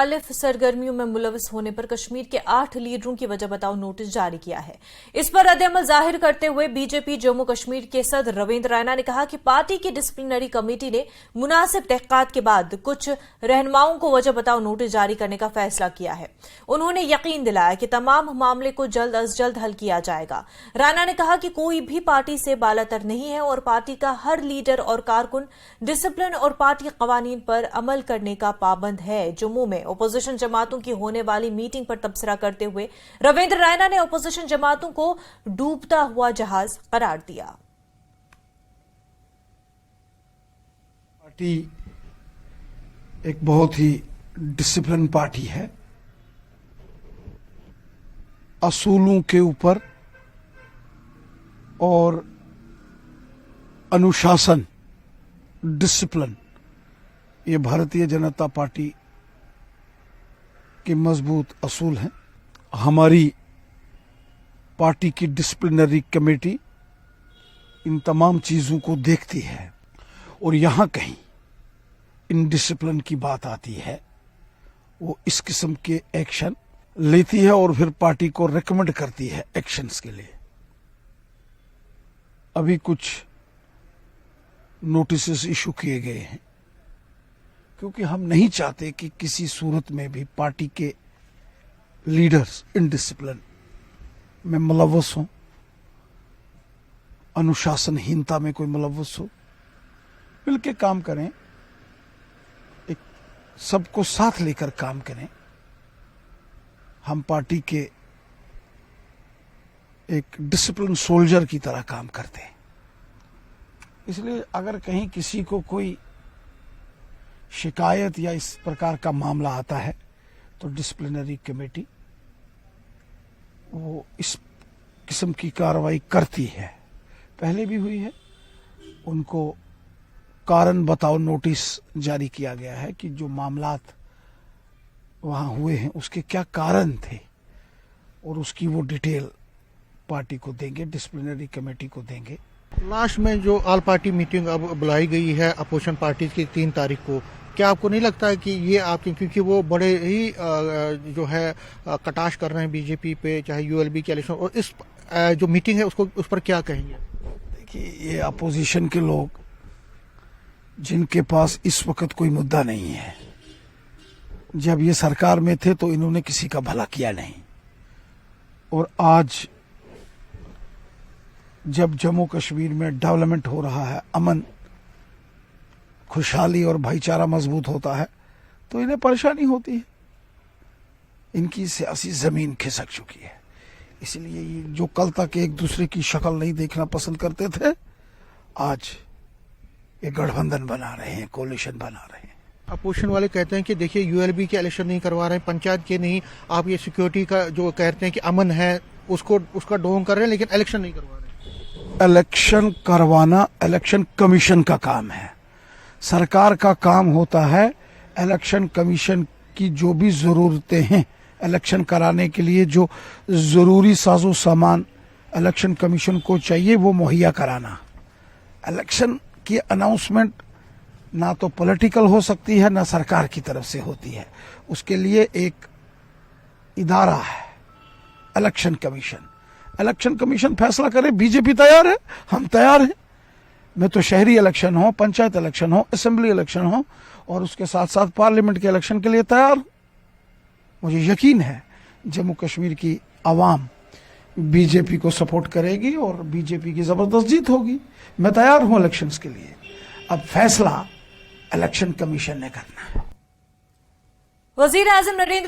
मुखालिफ सरगर्मियों में मुलविस होने पर कश्मीर के 8 लीडरों की वजह बताओ नोटिस जारी किया है। इस पर रद्द-ए-अमल जाहिर करते हुए बीजेपी जम्मू कश्मीर के सदर रविंद्र रैना ने कहा कि पार्टी की डिसिप्लिनरी कमेटी ने मुनासिब तहकीकात के बाद कुछ रहनुमाओं को वजह बताओ नोटिस जारी करने का फैसला किया है। उन्होंने यकीन दिलाया कि तमाम मामले को जल्द अज जल्द हल किया जाएगा। रैना ने कहा कि कोई भी पार्टी से बालातर नहीं है और पार्टी का हर लीडर और कारकुन डिसिप्लिन और पार्टी कवानीन पर अमल करने का पाबंद है। जम्मू में ओपोजिशन जमातों की होने वाली मीटिंग पर तबसरा करते हुए रविंद्र रैना ने ओपोजिशन जमातों को डूबता हुआ जहाज करार दिया। पार्टी एक बहुत ही डिसिप्लिन पार्टी है। असूलों के ऊपर और अनुशासन, डिसिप्लिन, ये भारतीय जनता पार्टी के मजबूत असूल हैं। हमारी पार्टी की डिसिप्लिनरी कमेटी इन तमाम चीजों को देखती है और यहां कहीं इनडिसिप्लिन की बात आती है, वो इस किस्म के एक्शन लेती है और फिर पार्टी को रेकमेंड करती है एक्शंस के लिए। अभी कुछ नोटिस इशू किए गए हैं क्योंकि हम नहीं चाहते कि किसी सूरत में भी पार्टी के लीडर्स इनडिसिप्लिन में मुलव्वस हों, अनुशासनहीनता में कोई मुलव्वस हो। मिलकर काम करें, एक सबको साथ लेकर काम करें। हम पार्टी के एक डिसिप्लिन सोल्जर की तरह काम करते हैं। इसलिए अगर कहीं किसी को कोई शिकायत या इस प्रकार का मामला आता है तो डिसिप्लिनरी कमेटी वो इस किस्म की कार्रवाई करती है। पहले भी हुई है। उनको कारण बताओ नोटिस जारी किया गया है कि जो मामलात वहां हुए हैं उसके क्या कारण थे और उसकी वो डिटेल पार्टी को देंगे, डिसिप्लिनरी कमेटी को देंगे। लास्ट में जो ऑल पार्टी मीटिंग अब बुलाई गई है अपोजिशन पार्टी की 3 तारीख को, क्या आपको नहीं लगता है कि ये आपके, क्योंकि वो बड़े ही जो है कटाक्ष कर रहे हैं बीजेपी पे, चाहे यूएलबी के इलेक्शन, और इस जो मीटिंग है उसको उस पर क्या कहेंगे? देखिए, ये अपोजिशन के लोग जिनके पास इस वक्त कोई मुद्दा नहीं है, जब ये सरकार में थे तो इन्होंने किसी का भला किया नहीं, और आज जब जम्मू कश्मीर में डेवलपमेंट हो रहा है, अमन, खुशहाली और भाईचारा मजबूत होता है, तो इन्हें परेशानी होती है। इनकी सियासी जमीन खिसक चुकी है। इसलिए ये जो कल तक एक दूसरे की शक्ल नहीं देखना पसंद करते थे, आज ये गठबंधन बना रहे हैं, कोलिशन बना रहे हैं। अपोजिशन वाले कहते हैं कि देखिए यूएलबी के इलेक्शन नहीं करवा रहे हैं, पंचायत के नहीं, आप ये सिक्योरिटी का जो कहते हैं कि अमन है उसका ढोंग कर रहे हैं, लेकिन इलेक्शन नहीं करवा रहे। इलेक्शन करवाना इलेक्शन कमीशन का काम है। सरकार का काम होता है इलेक्शन कमीशन की जो भी जरूरतें हैं, इलेक्शन कराने के लिए जो जरूरी साजो सामान इलेक्शन कमीशन को चाहिए वो मुहैया कराना। इलेक्शन की अनाउंसमेंट ना तो पॉलिटिकल हो सकती है ना सरकार की तरफ से होती है। उसके लिए एक इदारा है इलेक्शन कमीशन। इलेक्शन कमीशन फैसला करे, बीजेपी तैयार है, हम तैयार हैं। मैं तो शहरी इलेक्शन हो, पंचायत इलेक्शन हो, असेंबली इलेक्शन हो और उसके साथ साथ पार्लियामेंट के इलेक्शन के लिए तैयार। मुझे यकीन है जम्मू कश्मीर की आवाम बीजेपी को सपोर्ट करेगी और बीजेपी की जबरदस्त जीत होगी। मैं तैयार हूं इलेक्शंस के लिए। अब फैसला इलेक्शन कमीशन ने करना है। वजीर आजम नरेंद्र